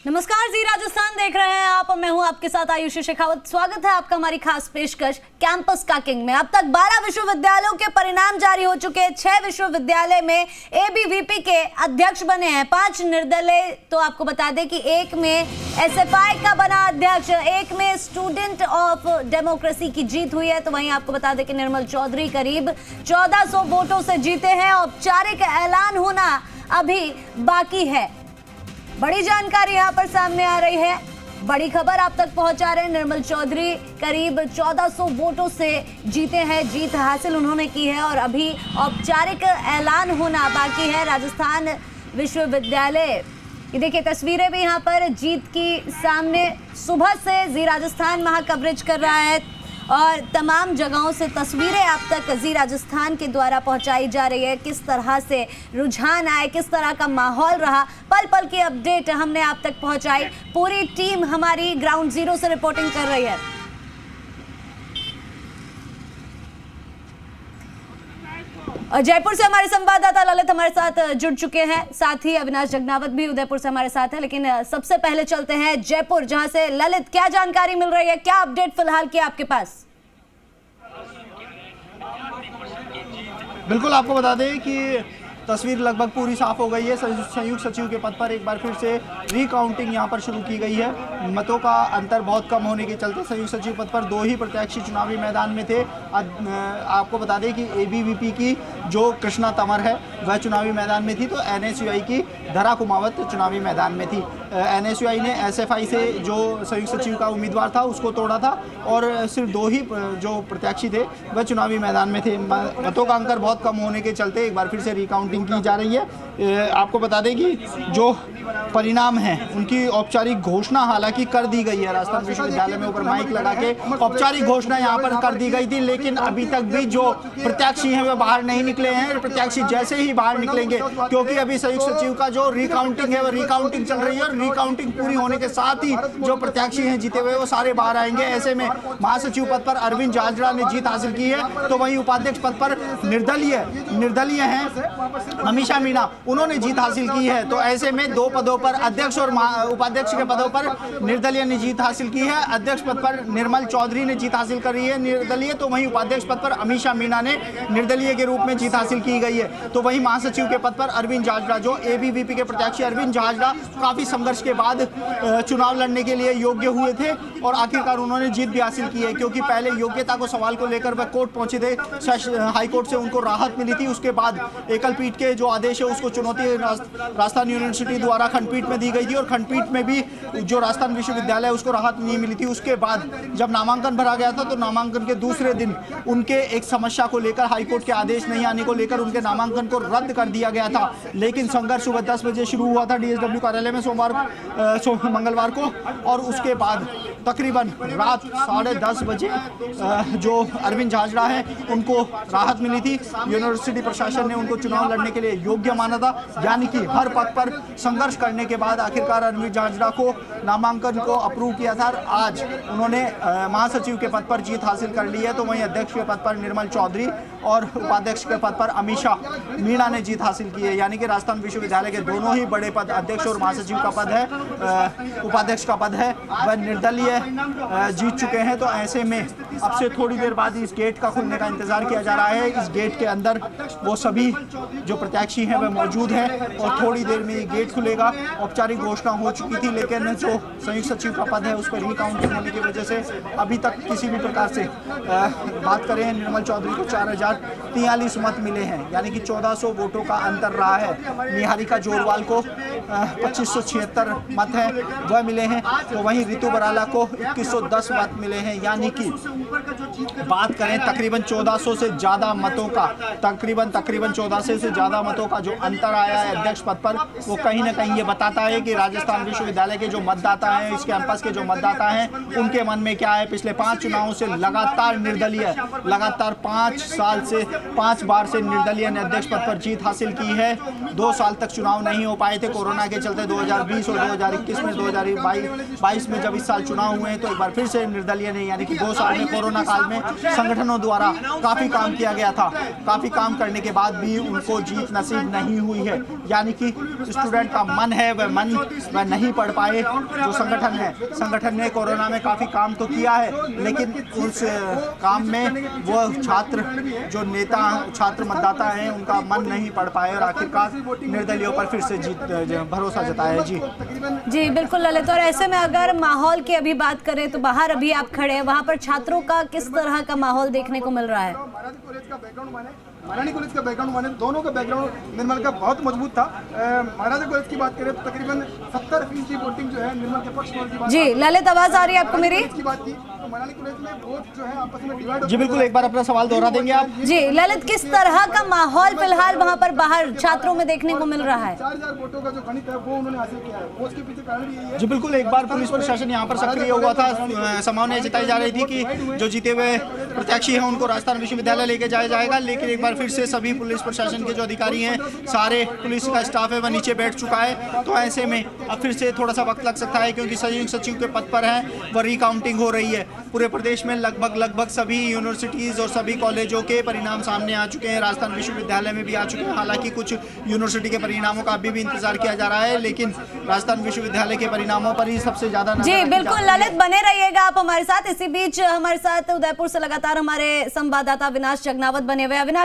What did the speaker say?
नमस्कार, जी राजस्थान देख रहे हैं आप और मैं हूं आपके साथ आयुषी शेखावत। स्वागत है आपका हमारी खास पेशकश कैंपस का किंग में। अब तक 12 विश्वविद्यालयों के परिणाम जारी हो चुके हैं। 6 विश्वविद्यालय में एबीवीपी के अध्यक्ष बने हैं, 5 निर्दलीय। तो आपको बता दें कि एक में एसएफआई का बना अध्यक्ष, एक में स्टूडेंट ऑफ डेमोक्रेसी की जीत हुई है। तो वहीं आपको बता दें कि निर्मल चौधरी करीब 1400 वोटों से जीते हैं। औपचारिक ऐलान होना अभी बाकी है। बड़ी जानकारी यहां पर सामने आ रही है, बड़ी खबर आप तक पहुंचा रहे हैं। निर्मल चौधरी करीब 1400 वोटों से जीते हैं, जीत हासिल उन्होंने की है और अभी औपचारिक ऐलान होना बाकी है। राजस्थान विश्वविद्यालय ये देखिए तस्वीरें भी यहां पर जीत की सामने। सुबह से जी राजस्थान वहां कवरेज कर रहा है और तमाम जगहों से तस्वीरें आप तक जी राजस्थान के द्वारा पहुंचाई जा रही है। किस तरह से रुझान आए, किस तरह का माहौल रहा, पल पल की अपडेट हमने आप तक पहुंचाई। पूरी टीम हमारी ग्राउंड जीरो से रिपोर्टिंग कर रही है। और जयपुर से हमारे संवाददाता ललित हमारे साथ जुड़ चुके हैं, साथ ही अविनाश जगनावत भी उदयपुर से हमारे साथ है। लेकिन सबसे पहले चलते हैं जयपुर, जहां से ललित क्या जानकारी मिल रही है, क्या अपडेट फिलहाल की आपके पास? बिल्कुल, आपको बता दें कि तस्वीर लगभग पूरी साफ हो गई है। संयुक्त सचिव के पद पर एक बार फिर से रिकाउंटिंग यहां पर शुरू की गई है। मतों का अंतर बहुत कम होने के चलते संयुक्त सचिव पद पर 2 ही प्रत्याशी चुनावी मैदान में थे। आपको बता दें कि एबीवीपी की जो कृष्णा तंवर है वह चुनावी मैदान में थी, तो एनएसयूआई की धरा कुमावत चुनावी मैदान में थी। एनएसयूआई ने एसएफआई से जो संयुक्त सचिव का उम्मीदवार था उसको तोड़ा था और सिर्फ 2 ही जो प्रत्याशी थे वह चुनावी मैदान में थे। मतों का अंतर बहुत कम होने के चलते एक बार फिर से रिकाउंटिंग की जा रही है। आपको बता दें कि जो परिणाम हैं उनकी औपचारिक घोषणा हालांकि कर दी गई है। राजस्थान विश्वविद्यालय में ऊपर माइक लगा के औपचारिक घोषणा यहां पर कर दी गई थी, लेकिन अभी तक भी जो प्रत्याशी हैं वे बाहर नहीं निकले हैं। प्रत्याशी जैसे ही बाहर निकलेंगे, क्योंकि अभी संयुक्त सचिव का जो रिकाउंटिंग है वो रिकाउंटिंग चल रही है और रिकाउंटिंग पूरी होने के साथ ही जो प्रत्याशी हैं जीते हुए वो सारे बाहर आएंगे। ऐसे में महासचिव पद पर अरविंद जाजड़ा ने जीत हासिल की है, तो वहीं उपाध्यक्ष पद पर निर्दलीय हैं अमीषा मीणा, उन्होंने जीत हासिल की है। तो ऐसे में 2 पदों पर अध्यक्ष और उपाध्यक्ष के पदों पर निर्दलीय ने जीत हासिल की है। अध्यक्ष पद पर निर्मल चौधरी ने जीत हासिल करी है निर्दलीय, तो वहीं उपाध्यक्ष पद पर अमीषा मीणा ने निर्दलीय के रूप में जीत हासिल की गई है। तो वहीं महासचिव के पद पर अरविंद जाजड़ा, जो एबीवीपी के प्रत्याशी अरविंद जाजड़ा काफी संघर्ष के बाद चुनाव लड़ने के लिए योग्य हुए थे और आखिरकार उन्होंने जीत भी हासिल की है, क्योंकि पहले योग्यता को सवाल को लेकर वह कोर्ट पहुंचे थे। हाईकोर्ट से उनको राहत मिली थी, उसके बाद एकल पीठ के जो आदेश है उसको चुनौती राजस्थान यूनिवर्सिटी द्वारा खंडपीठ में दी गई थी और खंडपीठ में भी जो राजस्थान विश्वविद्यालय उसको राहत नहीं मिली थी। उसके बाद जब नामांकन भरा गया था तो नामांकन के दूसरे दिन उनके एक समस्या को लेकर, हाईकोर्ट के आदेश नहीं आने को लेकर उनके नामांकन को रद्द कर दिया गया था। लेकिन संघर्ष सुबह 10 बजे शुरू हुआ था डीएसडब्ल्यू कार्यालय में मंगलवार को और उसके बाद तकरीबन रात 10:30 बजे जो अरविंद जाजड़ा है उनको राहत मिली थी। यूनिवर्सिटी प्रशासन ने उनको चुनाव लड़ने के लिए योग्य माना था, यानी कि हर पद पर संघर्ष करने के बाद आखिरकार अरविंद जाजड़ा को नामांकन को अप्रूव किया था। आज उन्होंने महासचिव के पद पर जीत हासिल कर ली है, तो वहीं अध्यक्ष के पद पर निर्मल चौधरी और उपाध्यक्ष के पद पर अमीषा मीणा ने जीत हासिल की है। यानी कि राजस्थान विश्वविद्यालय के दोनों ही बड़े पद, अध्यक्ष और महासचिव का पद है, उपाध्यक्ष का पद है, वह निर्दलीय जीत चुके हैं। तो ऐसे में अब से थोड़ी देर बाद इस गेट का खुलने का इंतजार किया जा रहा है। इस गेट के अंदर वो सभी जो प्रत्याशी हैं वह मौजूद है और थोड़ी देर में ये गेट खुलेगा। औपचारिक घोषणा हो चुकी थी, लेकिन जो संयुक्त सचिव का पद है उस पर रिकाउंटिंग होने की वजह से अभी तक किसी भी प्रकार से बात करें, निर्मल चौधरी को 4043 मत मिले हैं, यानी कि 1400 वोटों का अंतर रहा है। निहारिका जोरवाल को 2576 मत है वह मिले हैं, तो वहीं रितु बराला को 2110 मत मिले हैं। यानी कि बात करें तकरीबन 1400 से ज्यादा मतों का, तकरीबन 1400 से ज्यादा मतों का जो अंतर आया है अध्यक्ष पद पर, वो कहीं ना कहीं ये बताता है कि राजस्थान विश्वविद्यालय के जो मतदाता हैं, इस कैंपस के जो मतदाता हैं, उनके मन में क्या है। पिछले 5 चुनावों से लगातार निर्दलीय, लगातार 5 साल से 5 बार से निर्दलीय ने अध्यक्ष पद पर जीत हासिल की है। 2 साल तक चुनाव नहीं हो पाए थे कोरोना के चलते, 2020 और 2021 में, 2022 में जब इस साल चुनाव हुए हैं, तो एक बार फिर से निर्दलीय ने यानी कि 2 साल में कोरोना काल में संगठनों द्वारा काफी काम किया गया था, काफी काम करने के बाद भी उनको जीत नसीब नहीं हुई है। यानी कि स्टूडेंट का मन है वह नहीं पढ़ पाए। जो संगठन ने कोरोना में काफी काम तो किया है, लेकिन उस काम में वो छात्र मतदाता हैं, उनका मन नहीं पढ़ पाए और आखिरकार निर्दलीयों पर फिर से जीत भरोसा जताया। जी बिल्कुल ललित। और ऐसे में अगर माहौल की अभी बात करें तो बाहर अभी आप खड़े हैं, वहां पर छात्रों का किस तरह का माहौल देखने को मिल रहा है? महारानी कॉलेज का बैकग्राउंड माने दोनों का बैकग्राउंड निर्मल का बहुत मजबूत था। महाराजा कॉलेज की बात करें तो तकरीबन 70% की वोटिंग जो है निर्मल के पक्ष में। जी ललित, आवाज आ रही है आपको मेरी? की बात की तो महारानी कॉलेज में वोट जो है आपस में डिवाइड। जी बिल्कुल, एक बार अपना सवाल दोहरा देंगे आप? जी ललित, किस तरह का माहौल फिलहाल वहां पर बाहर छात्रों में देखने को मिल रहा है? 4000 वोटों का जो गणित है वो उन्होंने हासिल किया है, वो उसके पीछे कारण भी यही है। जी बिल्कुल, एक बार पुलिस प्रशासन यहाँ पर सक्रिय हुआ था। संभावना जताई जा रही थी कि जो जीते हुए प्रत्याशी हैं उनको राजस्थान विश्वविद्यालय लेके जाया जाएगा, लेकिन एक बार फिर से सभी पुलिस प्रशासन के जो अधिकारी हैं, सारे पुलिस का स्टाफ है, वह नीचे बैठ चुका है। तो ऐसे में अब फिर से थोड़ा सा वक्त लग सकता है, क्योंकि संयुक्त सचिव के पद पर हैं, वह रिकाउंटिंग हो रही है। पूरे प्रदेश में लगभग सभी यूनिवर्सिटीज़ और सभी कॉलेजों के परिणाम सामने आ चुके हैं, राजस्थान विश्वविद्यालय में भी आ चुके हैं। हालांकि कुछ यूनिवर्सिटी के परिणामों का अभी भी इंतजार किया जा रहा है, लेकिन राजस्थान विश्वविद्यालय के परिणामों पर ही सबसे ज्यादा। जी बिल्कुल ललित, बने रहिएगा आप हमारे साथ। इसी बीच हमारे साथ उदयपुर से लगातार हमारे संवाददाता अविनाश जगनावत बने हुए। अविनाश,